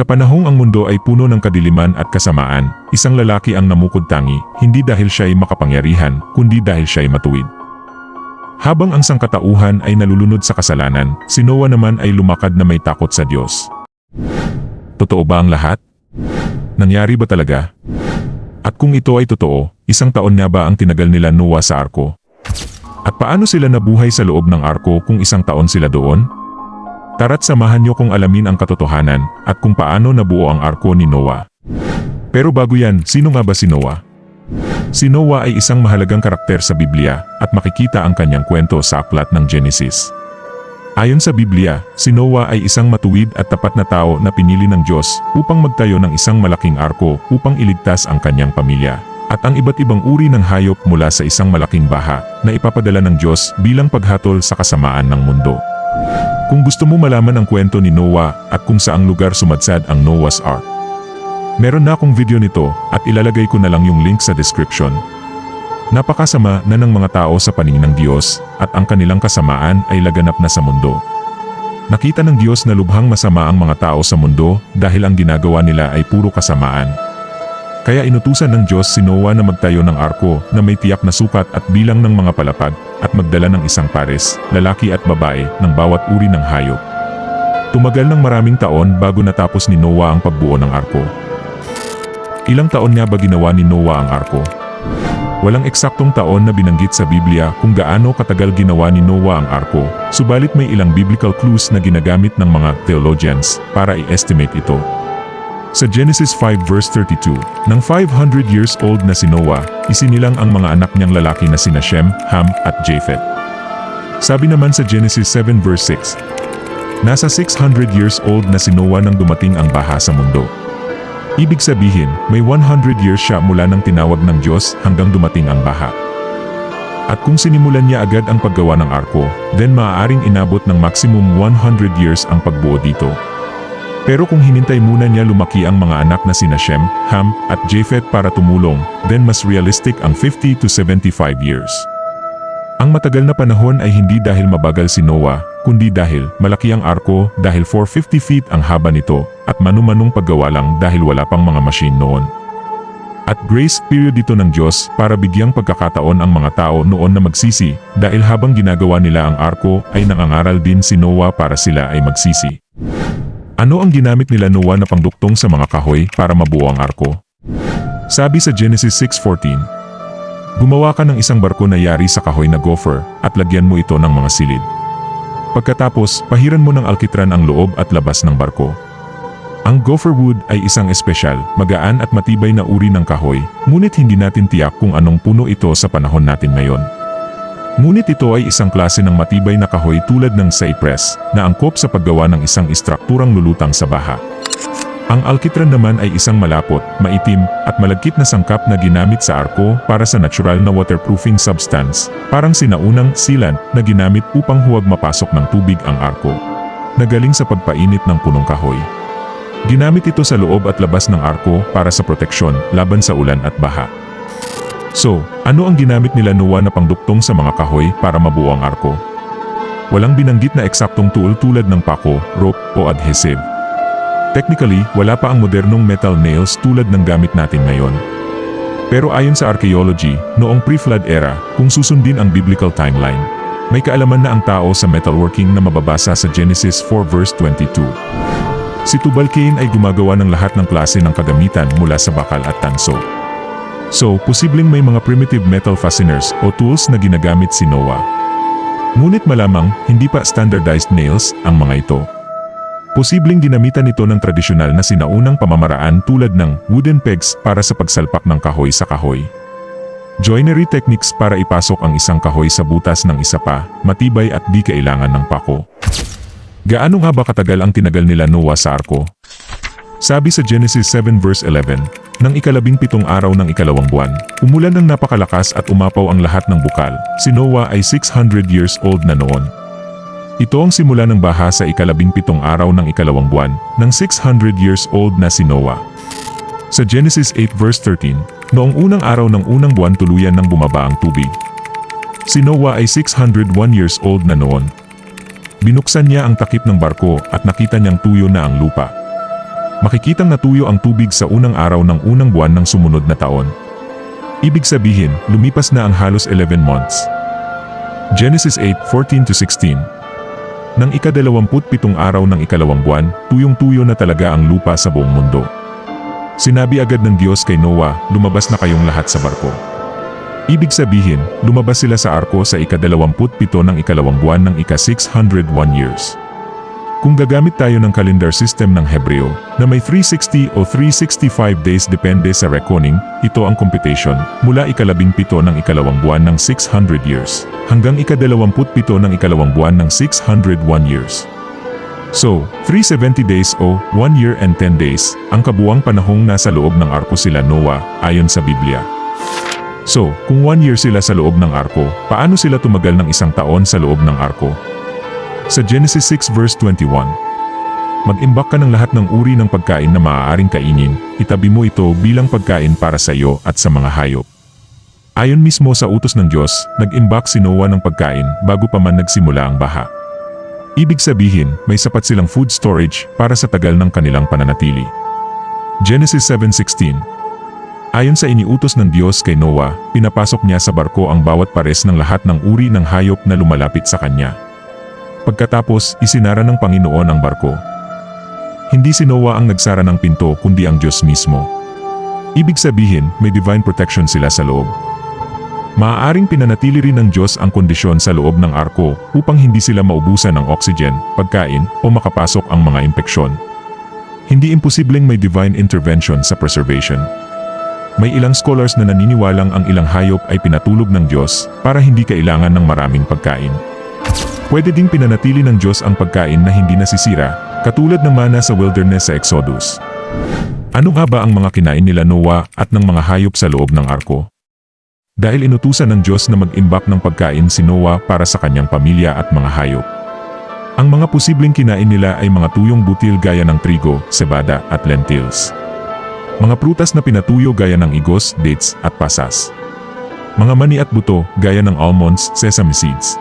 Sa panahong ang mundo ay puno ng kadiliman at kasamaan, isang lalaki ang namukod-tangi, hindi dahil siya ay makapangyarihan, kundi dahil siya ay matuwid. Habang ang sangkatauhan ay nalulunod sa kasalanan, si Noah naman ay lumakad na may takot sa Diyos. Totoo ba ang lahat? Nangyari ba talaga? At kung ito ay totoo, isang taon nga ba ang tinagal nila Noah sa arko? At paano sila nabuhay sa loob ng arko kung isang taon sila doon? Tara't samahan niyo kung alamin ang katotohanan at kung paano nabuo ang arko ni Noah. Pero bago yan, sino nga ba si Noah? Si Noah ay isang mahalagang karakter sa Biblia at makikita ang kanyang kwento sa aklat ng Genesis. Ayon sa Biblia, si Noah ay isang matuwid at tapat na tao na pinili ng Diyos upang magtayo ng isang malaking arko upang iligtas ang kanyang pamilya at ang iba't ibang uri ng hayop mula sa isang malaking baha na ipapadala ng Diyos bilang paghatol sa kasamaan ng mundo. Kung gusto mo malaman ang kwento ni Noah at kung saang lugar sumadsad ang Noah's Ark, meron na akong video nito at ilalagay ko na lang yung link sa description. Napakasama na ng mga tao sa paningin ng Diyos at ang kanilang kasamaan ay laganap na sa mundo. Nakita ng Diyos na lubhang masama ang mga tao sa mundo dahil ang ginagawa nila ay puro kasamaan. Kaya inutusan ng Diyos si Noah na magtayo ng arko na may tiyak na sukat at bilang ng mga palapag at magdala ng isang pares, lalaki at babae, ng bawat uri ng hayop. Tumagal ng maraming taon bago natapos ni Noah ang pagbuo ng arko. Ilang taon nga ba ginawa ni Noah ang arko? Walang eksaktong taon na binanggit sa Biblia kung gaano katagal ginawa ni Noah ang arko, subalit may ilang biblical clues na ginagamit ng mga theologians para i-estimate ito. Sa Genesis 5 verse 32, nang 500 years old na si Noah, isinilang ang mga anak niyang lalaki na sina Shem, Ham, at Japheth. Sabi naman sa Genesis 7 verse 6, nasa 600 years old na si Noah nang dumating ang baha sa mundo. Ibig sabihin, may 100 years siya mula nang tinawag ng Diyos hanggang dumating ang baha. At kung sinimulan niya agad ang paggawa ng arko, then maaaring inabot ng maximum 100 years ang pagbuo dito. Pero kung hinintay muna niya lumaki ang mga anak na sina Shem, Ham, at Japheth para tumulong, then mas realistic ang 50 to 75 years. Ang matagal na panahon ay hindi dahil mabagal si Noah, kundi dahil malaki ang arko dahil 450 feet ang haba nito at manu-manong paggawa lang dahil wala pang mga machine noon. At grace period dito ng Diyos para bigyang pagkakataon ang mga tao noon na magsisi dahil habang ginagawa nila ang arko ay nangangaral din si Noah para sila ay magsisi. Ano ang ginamit nila Noah na pangduktong sa mga kahoy para mabuo ang arko? Sabi sa Genesis 6:14, gumawa ka ng isang barko na yari sa kahoy na gopher at lagyan mo ito ng mga silid. Pagkatapos, pahiran mo ng alkitran ang loob at labas ng barko. Ang gopher wood ay isang espesyal, magaan at matibay na uri ng kahoy, ngunit hindi natin tiyak kung anong puno ito sa panahon natin ngayon. Ngunit ito ay isang klase ng matibay na kahoy tulad ng cypress, na angkop sa paggawa ng isang istrukturang lulutang sa baha. Ang alkitran naman ay isang malapot, maitim, at malagkit na sangkap na ginamit sa arko para sa natural na waterproofing substance, parang sinaunang sealant na ginamit upang huwag mapasok ng tubig ang arko, na galing sa pagpainit ng punong kahoy. Ginamit ito sa loob at labas ng arko para sa proteksyon laban sa ulan at baha. So, ano ang ginamit nila Noah na pangduktong sa mga kahoy para mabuo ang arko? Walang binanggit na eksaktong tool tulad ng pako, rope, o adhesive. Technically, wala pa ang modernong metal nails tulad ng gamit natin ngayon. Pero ayon sa archaeology, noong pre-flood era, kung susundin ang biblical timeline, may kaalaman na ang tao sa metalworking na mababasa sa Genesis 4 verse 22. Si Tubal-Cain ay gumagawa ng lahat ng klase ng kagamitan mula sa bakal at tanso. So, posibleng may mga primitive metal fasteners o tools na ginagamit si Noah. Ngunit malamang, hindi pa standardized nails ang mga ito. Posibleng ginamitan ito ng tradisyonal na sinaunang pamamaraan tulad ng wooden pegs para sa pagsalpak ng kahoy sa kahoy. Joinery techniques para ipasok ang isang kahoy sa butas ng isa pa, matibay at di kailangan ng pako. Gaano nga ba katagal ang tinagal nila Noah sa arko? Sabi sa Genesis 7 verse 11, nang 17 araw ng 2 buwan, umulan ng napakalakas at umapaw ang lahat ng bukal. Si Noah ay 600 years old na noon. Ito ang simula ng baha sa 17 araw ng 2 buwan, ng 600 years old na si Noah. Sa Genesis 8 verse 13, noong unang araw ng unang buwan tuluyan nang bumaba ang tubig. Si Noah ay 601 years old na noon. Binuksan niya ang takip ng barko at nakita niyang tuyo na ang lupa. Makikitang natuyo ang tubig sa unang araw ng unang buwan ng sumunod na taon. Ibig sabihin, lumipas na ang halos 11 months. Genesis 8:14-16. Nang ika-27 araw ng ikalawang buwan, tuyong-tuyo na talaga ang lupa sa buong mundo. Sinabi agad ng Diyos kay Noah, lumabas na kayong lahat sa barko. Ibig sabihin, lumabas sila sa arko sa ika-27 ng ikalawang buwan ng ika-601 years. Kung gagamit tayo ng calendar system ng Hebreo, na may 360 o 365 days depende sa reckoning, ito ang computation, mula ika-17 ng ikalawang buwan ng 600 years, hanggang ika-27 ng ikalawang buwan ng 601 years. So, 370 days o 1 year and 10 days, ang kabuwang panahong nasa loob ng arko sila Noah, ayon sa Biblia. So, kung 1 year sila sa loob ng arko, paano sila tumagal ng 1 taon sa loob ng arko? Sa Genesis 6 verse 21, mag-imbak ka ng lahat ng uri ng pagkain na maaaring kainin, itabi mo ito bilang pagkain para sa iyo at sa mga hayop. Ayon mismo sa utos ng Diyos, nag-imbak si Noah ng pagkain bago pa man nagsimula ang baha. Ibig sabihin, may sapat silang food storage para sa tagal ng kanilang pananatili. Genesis 7:16. Ayon sa iniutos ng Diyos kay Noah, pinapasok niya sa barko ang bawat pares ng lahat ng uri ng hayop na lumalapit sa kanya. Pagkatapos, isinara ng Panginoon ang barko. Hindi si Noah ang nagsara ng pinto kundi ang Diyos mismo. Ibig sabihin, may divine protection sila sa loob. Maaaring pinanatili rin ng Diyos ang kondisyon sa loob ng arko upang hindi sila maubusan ng oxygen, pagkain, o makapasok ang mga impeksyon. Hindi imposibleng may divine intervention sa preservation. May ilang scholars na naniniwalang ang ilang hayop ay pinatulog ng Diyos para hindi kailangan ng maraming pagkain. Pwede ding pinanatili ng Diyos ang pagkain na hindi nasisira, katulad ng mana sa wilderness sa Exodus. Ano nga ba ang mga kinain nila Noah at ng mga hayop sa loob ng arko? Dahil inutusan ng Diyos na mag-imbak ng pagkain si Noah para sa kanyang pamilya at mga hayop. Ang mga posibleng kinain nila ay mga tuyong butil gaya ng trigo, cebada at lentils. Mga prutas na pinatuyo gaya ng igos, dates at pasas. Mga mani at buto gaya ng almonds, sesame seeds.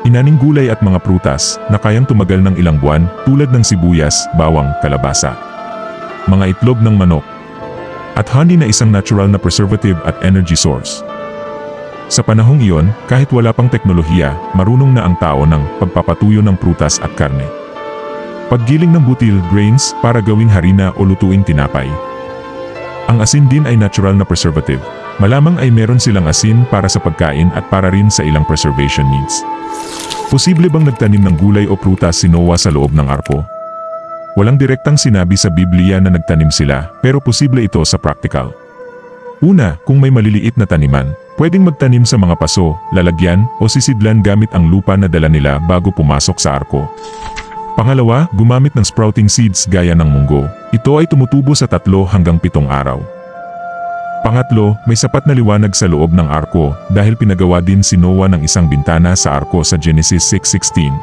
Inaning gulay at mga prutas na kayang tumagal ng ilang buwan tulad ng sibuyas, bawang, kalabasa. Mga itlog ng manok. At honey na isang natural na preservative at energy source. Sa panahong iyon, kahit wala pang teknolohiya, marunong na ang tao ng pagpapatuyo ng prutas at karne. Paggiling ng butil, grains, para gawing harina o lutuing tinapay. Ang asin din ay natural na preservative. Malamang ay meron silang asin para sa pagkain at para rin sa ilang preservation needs. Posible bang nagtanim ng gulay o prutas si Noah sa loob ng arko? Walang direktang sinabi sa Biblia na nagtanim sila, pero posible ito sa practical. Una, kung may maliliit na taniman, pwedeng magtanim sa mga paso, lalagyan, o sisidlan gamit ang lupa na dala nila bago pumasok sa arko. Pangalawa, gumamit ng sprouting seeds gaya ng munggo. Ito ay tumutubo sa 3 hanggang 7 araw. Pangatlo, may sapat na liwanag sa loob ng arko dahil pinagawa din si Noah ng isang bintana sa arko sa Genesis 6:16.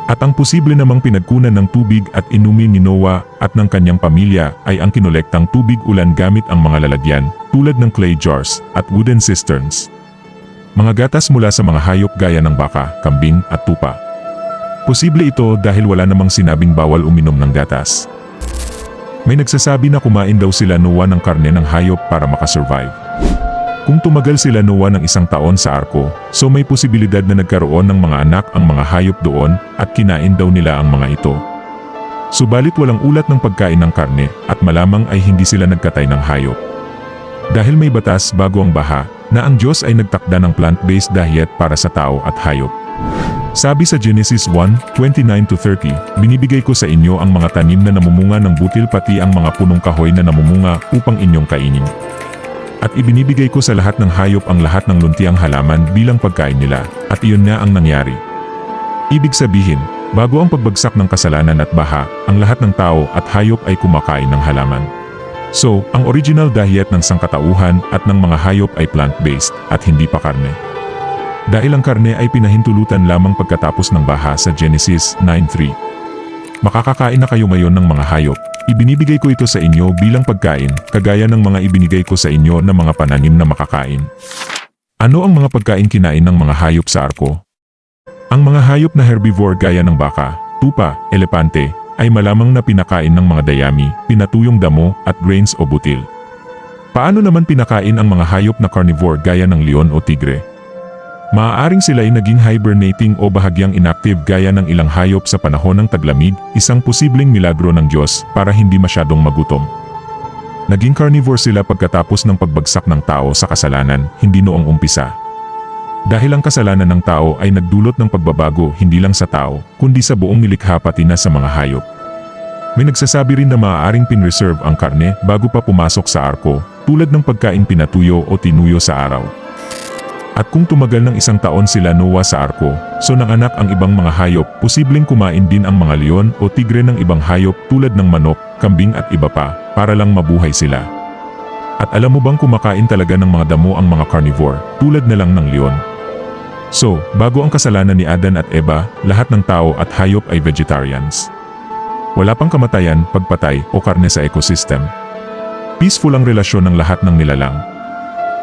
At ang posible namang pinagkunan ng tubig at inumin ni Noah at ng kanyang pamilya ay ang kinolektang tubig ulan gamit ang mga lalagyan tulad ng clay jars at wooden cisterns. Mga gatas mula sa mga hayop gaya ng baka, kambing at tupa. Posible ito dahil wala namang sinabing bawal uminom ng gatas. May nagsasabi na kumain daw sila Noah ng karne ng hayop para makasurvive. Kung tumagal sila Noah ng 1 taon sa arko, so may posibilidad na nagkaroon ng mga anak ang mga hayop doon at kinain daw nila ang mga ito. Subalit walang ulat ng pagkain ng karne at malamang ay hindi sila nagkatay ng hayop. Dahil may batas bago ang baha, na ang Diyos ay nagtakda ng plant-based diet para sa tao at hayop. Sabi sa Genesis 1:29-30, binibigay ko sa inyo ang mga tanim na namumunga ng butil pati ang mga punong kahoy na namumunga upang inyong kainin. At ibinibigay ko sa lahat ng hayop ang lahat ng luntiang halaman bilang pagkain nila, at iyon na ang nangyari. Ibig sabihin, bago ang pagbagsak ng kasalanan at baha, ang lahat ng tao at hayop ay kumakain ng halaman. So, ang original diet ng sangkatauhan at ng mga hayop ay plant-based at hindi pa karne. Dahil ang karne ay pinahintulutan lamang pagkatapos ng baha sa Genesis 9:3. Makakakain na kayo ngayon ng mga hayop. Ibinibigay ko ito sa inyo bilang pagkain, kagaya ng mga ibinigay ko sa inyo na mga pananim na makakain. Ano ang mga pagkain kinain ng mga hayop sa arko? Ang mga hayop na herbivore gaya ng baka, tupa, elepante, ay malamang na pinakain ng mga dayami, pinatuyong damo, at grains o butil. Paano naman pinakain ang mga hayop na carnivore gaya ng leon o tigre? Maaaring sila ay naging hibernating o bahagyang inactive gaya ng ilang hayop sa panahon ng taglamig, isang posibleng milagro ng Diyos para hindi masyadong magutom. Naging carnivore sila pagkatapos ng pagbagsak ng tao sa kasalanan, hindi noong umpisa. Dahil ang kasalanan ng tao ay nagdulot ng pagbabago hindi lang sa tao, kundi sa buong nilikha pati na sa mga hayop. May nagsasabi rin na maaaring pinreserve ang karne bago pa pumasok sa arko, tulad ng pagkain pinatuyo o tinuyo sa araw. At kung tumagal ng 1 taon sila Noah sa arko, so nanganak ang ibang mga hayop, posibleng kumain din ang mga leon o tigre ng ibang hayop tulad ng manok, kambing at iba pa, para lang mabuhay sila. At alam mo bang kumakain talaga ng mga damo ang mga carnivore, tulad na lang ng leon? So, bago ang kasalanan ni Adan at Eva, lahat ng tao at hayop ay vegetarians. Wala pang kamatayan, pagpatay o karne sa ecosystem. Peaceful ang relasyon ng lahat ng nilalang.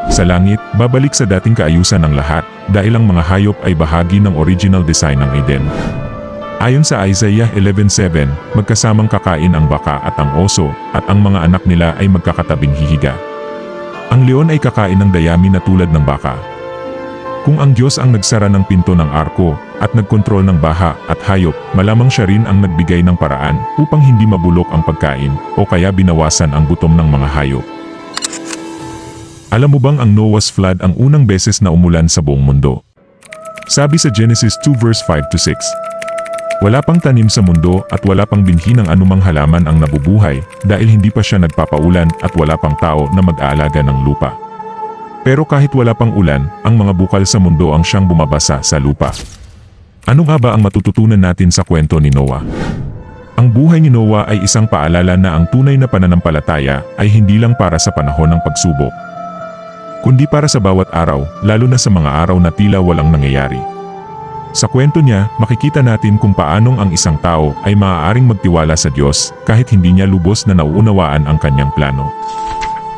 Sa langit, babalik sa dating kaayusan ng lahat, dahil ang mga hayop ay bahagi ng original design ng Eden. Ayon sa Isaiah 11:7, magkasamang kakain ang baka at ang oso, at ang mga anak nila ay magkakatabing hihiga. Ang leon ay kakain ng dayami na tulad ng baka. Kung ang Diyos ang nagsara ng pinto ng arko, at nagkontrol ng baha at hayop, malamang siya rin ang nagbigay ng paraan upang hindi mabulok ang pagkain, o kaya binawasan ang gutom ng mga hayop. Alam mo bang ang Noah's flood ang unang beses na umulan sa buong mundo? Sabi sa Genesis 2 verse 5-6. Wala pang tanim sa mundo at wala pang binhi ng anumang halaman ang nabubuhay dahil hindi pa siya nagpapaulan at wala pang tao na mag-aalaga ng lupa. Pero kahit wala pang ulan, ang mga bukal sa mundo ang siyang bumabasa sa lupa. Ano nga ba ang matututunan natin sa kwento ni Noah? Ang buhay ni Noah ay isang paalala na ang tunay na pananampalataya ay hindi lang para sa panahon ng pagsubok, kundi para sa bawat araw, lalo na sa mga araw na tila walang nangyayari. Sa kwento niya, makikita natin kung paanong ang isang tao ay maaaring magtiwala sa Diyos kahit hindi niya lubos na nauunawaan ang kanyang plano.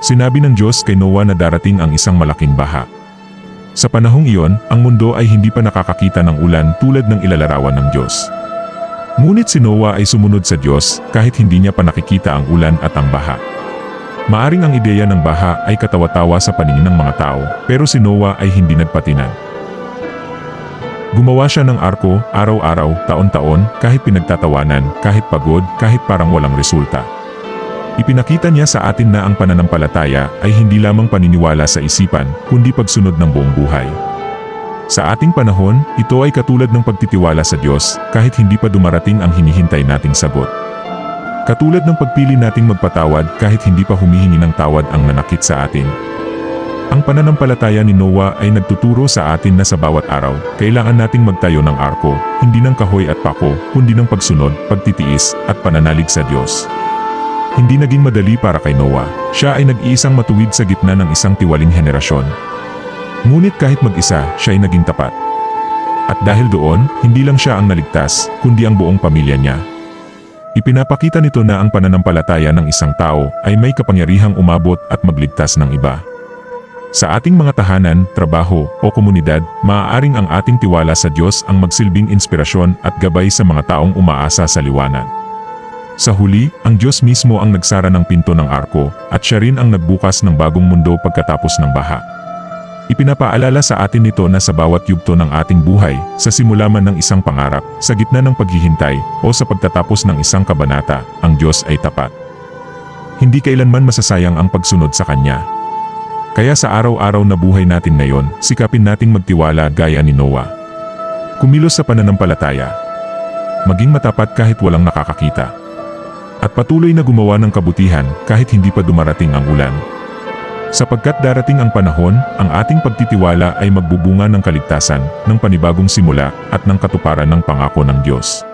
Sinabi ng Diyos kay Noah na darating ang isang malaking baha. Sa panahong iyon, ang mundo ay hindi pa nakakakita ng ulan tulad ng ilalarawan ng Diyos. Ngunit si Noah ay sumunod sa Diyos kahit hindi niya pa nakikita ang ulan at ang baha. Maaring ang ideya ng baha ay katawa-tawa sa paningin ng mga tao, pero si Noah ay hindi nagpatinag. Gumawa siya ng arko, araw-araw, taon-taon, kahit pinagtatawanan, kahit pagod, kahit parang walang resulta. Ipinakita niya sa atin na ang pananampalataya ay hindi lamang paniniwala sa isipan, kundi pagsunod ng buong buhay. Sa ating panahon, ito ay katulad ng pagtitiwala sa Diyos, kahit hindi pa dumarating ang hinihintay nating sagot. Katulad ng pagpili nating magpatawad kahit hindi pa humihingi ng tawad ang nanakit sa atin. Ang pananampalataya ni Noah ay nagtuturo sa atin na sa bawat araw, kailangan nating magtayo ng arko, hindi ng kahoy at pako, kundi ng pagsunod, pagtitiis, at pananalig sa Diyos. Hindi naging madali para kay Noah. Siya ay nag-iisang matuwid sa gitna ng isang tiwaling henerasyon. Ngunit kahit mag-isa, siya ay naging tapat. At dahil doon, hindi lang siya ang naligtas, kundi ang buong pamilya niya. Ipinapakita nito na ang pananampalataya ng isang tao ay may kapangyarihang umabot at magligtas ng iba. Sa ating mga tahanan, trabaho, o komunidad, maaaring ang ating tiwala sa Diyos ang magsilbing inspirasyon at gabay sa mga taong umaasa sa liwanag. Sa huli, ang Diyos mismo ang nagsara ng pinto ng arko, at siya rin ang nagbukas ng bagong mundo pagkatapos ng baha. Ipinapaalala sa atin nito na sa bawat yugto ng ating buhay, sa simula man ng isang pangarap, sa gitna ng paghihintay, o sa pagtatapos ng isang kabanata, ang Diyos ay tapat. Hindi kailanman masasayang ang pagsunod sa Kanya. Kaya sa araw-araw na buhay natin ngayon, sikapin nating magtiwala gaya ni Noah. Kumilos sa pananampalataya. Maging matapat kahit walang nakakakita. At patuloy na gumawa ng kabutihan kahit hindi pa dumarating ang ulan. Sapagkat darating ang panahon, ang ating pagtitiwala ay magbubunga ng kaligtasan, ng panibagong simula, at ng katuparan ng pangako ng Diyos.